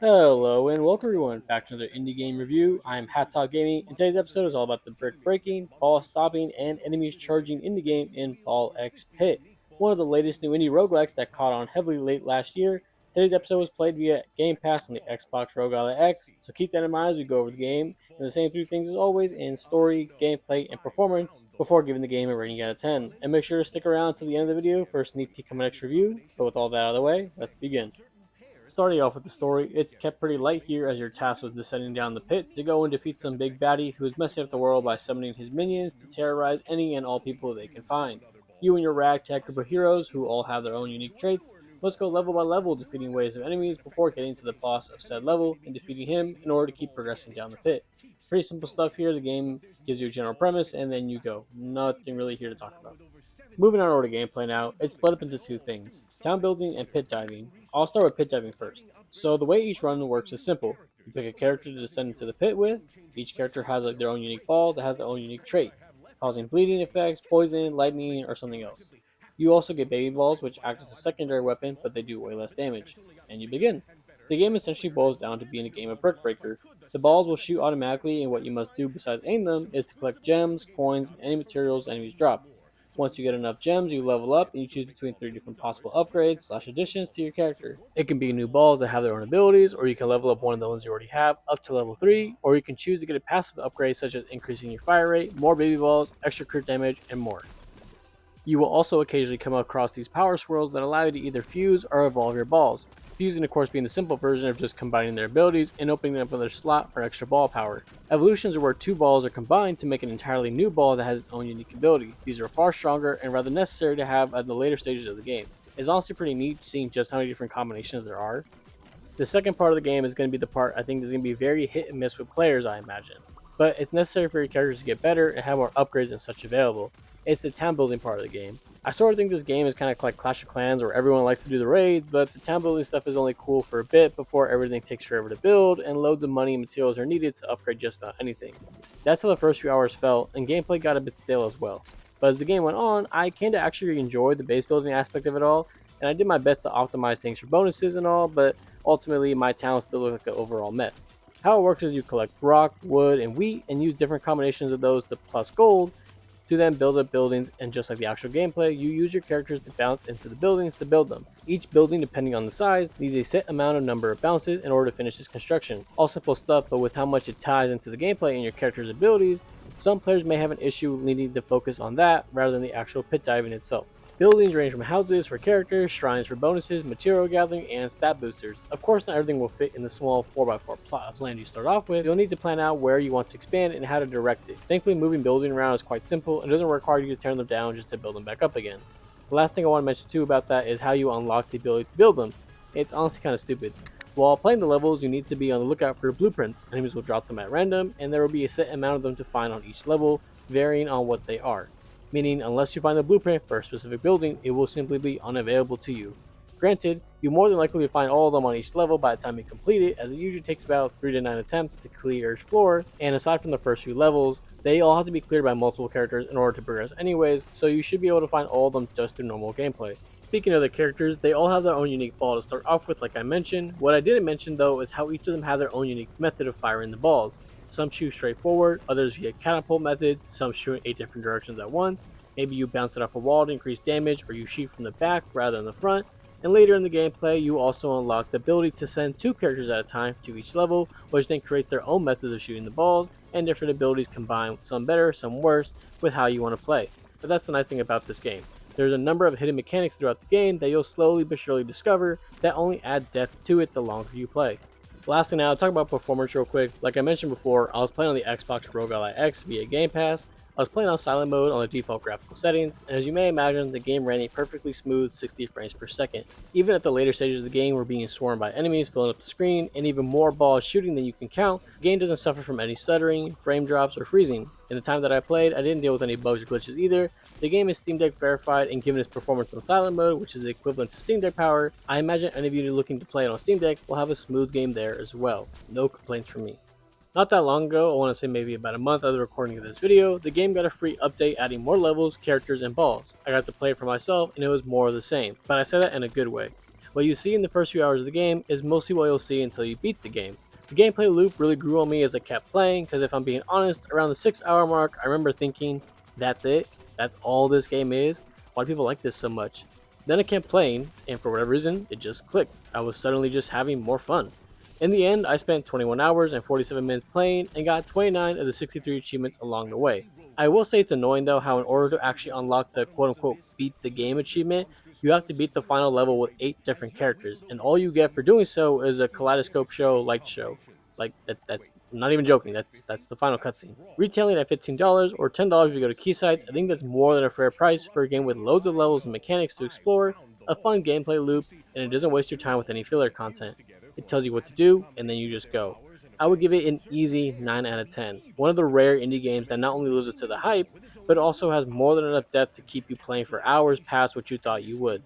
Hello and welcome everyone back to another indie game review. I'm HatTopGaming and today's episode is all about the brick breaking, ball stopping, and enemies charging in the game in Ball X Pit, one of the latest new indie roguelikes that caught on heavily late last year. Today's episode was played via Game Pass on the Xbox Roguelike X, so keep that in mind as we go over the game, and the same three things as always in story, gameplay, and performance before giving the game a rating out of 10. And make sure to stick around to the end of the video for a sneak peek of my next review, but with all that out of the way, let's begin. Starting off with the story, it's kept pretty light here as your task was descending down the pit to go and defeat some big baddie who is messing up the world by summoning his minions to terrorize any and all people they can find. You and your ragtag group of heroes, who all have their own unique traits, must go level by level defeating waves of enemies before getting to the boss of said level and defeating him in order to keep progressing down the pit. Pretty simple stuff here. The game gives you a general premise and then you go. Nothing really here to talk about. Moving on over to gameplay now, it's split up into two things, town building and pit diving. I'll start with pit diving first. So the way each run works is simple. You pick a character to descend into the pit with. Each character has their own unique ball that has their own unique trait, causing bleeding effects, poison, lightning, or something else. You also get baby balls, which act as a secondary weapon, but they do way less damage. And you begin. The game essentially boils down to being a game of brick breaker. The balls will shoot automatically, and what you must do besides aim them is to collect gems, coins, and any materials enemies drop. Once you get enough gems, you level up and you choose between three different possible upgrades slash additions to your character. It can be new balls that have their own abilities, or you can level up one of the ones you already have up to level 3, or you can choose to get a passive upgrade such as increasing your fire rate, more baby balls, extra crit damage, and more. You will also occasionally come across these power swirls that allow you to either fuse or evolve your balls. Fusing, of course, being the simple version of just combining their abilities and opening up another slot for extra ball power. Evolutions are where two balls are combined to make an entirely new ball that has its own unique ability. These are far stronger and rather necessary to have at the later stages of the game. It's honestly pretty neat seeing just how many different combinations there are. The second part of the game is going to be the part I think is going to be very hit and miss with players, I imagine. But it's necessary for your characters to get better and have more upgrades and such available. It's the town building part of the game. I sort of think this game is kind of like Clash of Clans where everyone likes to do the raids, but the town building stuff is only cool for a bit before everything takes forever to build and loads of money and materials are needed to upgrade just about anything. That's how the first few hours felt, and gameplay got a bit stale as well. But as the game went on, I kinda actually enjoyed the base building aspect of it all, and I did my best to optimize things for bonuses and all, but ultimately my town still looked like an overall mess. How it works is you collect rock, wood, and wheat and use different combinations of those to plus gold to then build up buildings, and just like the actual gameplay, you use your characters to bounce into the buildings to build them. Each building, depending on the size, needs a set amount of number of bounces in order to finish its construction. All simple stuff, but with how much it ties into the gameplay and your character's abilities, some players may have an issue needing to focus on that rather than the actual pit diving itself. Buildings range from houses for characters, shrines for bonuses, material gathering, and stat boosters. Of course, not everything will fit in the small 4x4 plot of land you start off with. You'll need to plan out where you want to expand and how to direct it. Thankfully, moving buildings around is quite simple and doesn't require you to tear them down just to build them back up again. The last thing I want to mention too about that is how you unlock the ability to build them. It's honestly kind of stupid. While playing the levels, you need to be on the lookout for blueprints. Enemies will drop them at random, and there will be a set amount of them to find on each level, varying on what they are, meaning unless you find the blueprint for a specific building, it will simply be unavailable to you. Granted, you more than likely will find all of them on each level by the time you complete it, as it usually takes about 3 to 9 attempts to clear each floor, and aside from the first few levels, they all have to be cleared by multiple characters in order to progress anyways, so you should be able to find all of them just through normal gameplay. Speaking of the characters, they all have their own unique ball to start off with, like I mentioned. What I didn't mention though is how each of them have their own unique method of firing the balls. Some shoot straight forward, others via catapult methods, some shoot 8 different directions at once. Maybe you bounce it off a wall to increase damage, or you shoot from the back rather than the front. And later in the gameplay, you also unlock the ability to send 2 characters at a time to each level, which then creates their own methods of shooting the balls, and different abilities combined, some better, some worse, with how you want to play. But that's the nice thing about this game. There's a number of hidden mechanics throughout the game that you'll slowly but surely discover that only add depth to it the longer you play. Lastly now, I'll talk about performance real quick. Like I mentioned before, I was playing on the Xbox Roguelike X via Game Pass. I was playing on silent mode on the default graphical settings, and as you may imagine, the game ran a perfectly smooth 60 frames per second. Even at the later stages of the game, we're being swarmed by enemies filling up the screen, and even more balls shooting than you can count. The game doesn't suffer from any stuttering, frame drops, or freezing. In the time that I played, I didn't deal with any bugs or glitches either. The game is Steam Deck verified, and given its performance on silent mode, which is the equivalent to Steam Deck power, I imagine any of you looking to play it on Steam Deck will have a smooth game there as well. No complaints from me. Not that long ago, I want to say maybe about a month after the recording of this video, the game got a free update adding more levels, characters, and balls. I got to play it for myself, and it was more of the same, but I say that in a good way. What you see in the first few hours of the game is mostly what you'll see until you beat the game. The gameplay loop really grew on me as I kept playing, because if I'm being honest, around the 6 hour mark, I remember thinking, that's it? That's all this game is? Why do people like this so much? Then I kept playing, and for whatever reason, it just clicked. I was suddenly just having more fun. In the end, I spent 21 hours and 47 minutes playing and got 29 of the 63 achievements along the way. I will say it's annoying though how in order to actually unlock the quote unquote beat the game achievement, you have to beat the final level with 8 different characters, and all you get for doing so is a kaleidoscope show light show. Like that's I'm not even joking. That's the final cutscene. Retailing at $15 or $10 if you go to key sites, I think that's more than a fair price for a game with loads of levels and mechanics to explore, a fun gameplay loop, and it doesn't waste your time with any filler content. It tells you what to do, and then you just go. I would give it an easy 9 out of 10. One of the rare indie games that not only lives up to the hype, but also has more than enough depth to keep you playing for hours past what you thought you would.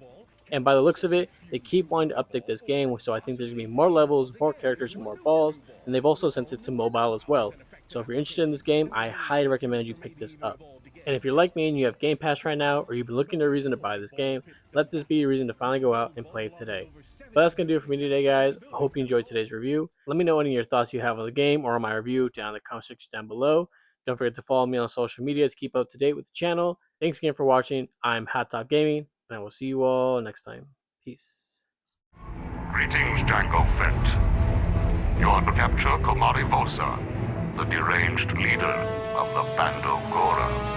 And by the looks of it, they keep wanting to update this game, so I think there's going to be more levels, more characters, and more balls, and they've also sent it to mobile as well. So if you're interested in this game, I highly recommend you pick this up. And if you're like me and you have Game Pass right now, or you've been looking for a reason to buy this game, let this be your reason to finally go out and play it today. But that's going to do it for me today, guys. I hope you enjoyed today's review. Let me know any of your thoughts you have on the game or on my review down in the comment section down below. Don't forget to follow me on social media to keep up to date with the channel. Thanks again for watching. I'm HatTopGaming, and I will see you all next time. Peace. Greetings, Jango Fett. You are to capture Komari Vosa, the deranged leader of the Bando Gora.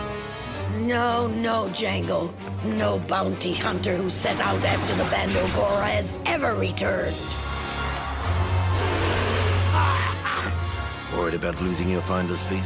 No, Django. No bounty hunter who set out after the Bando Gora has ever returned. Worried about losing your finder's fee?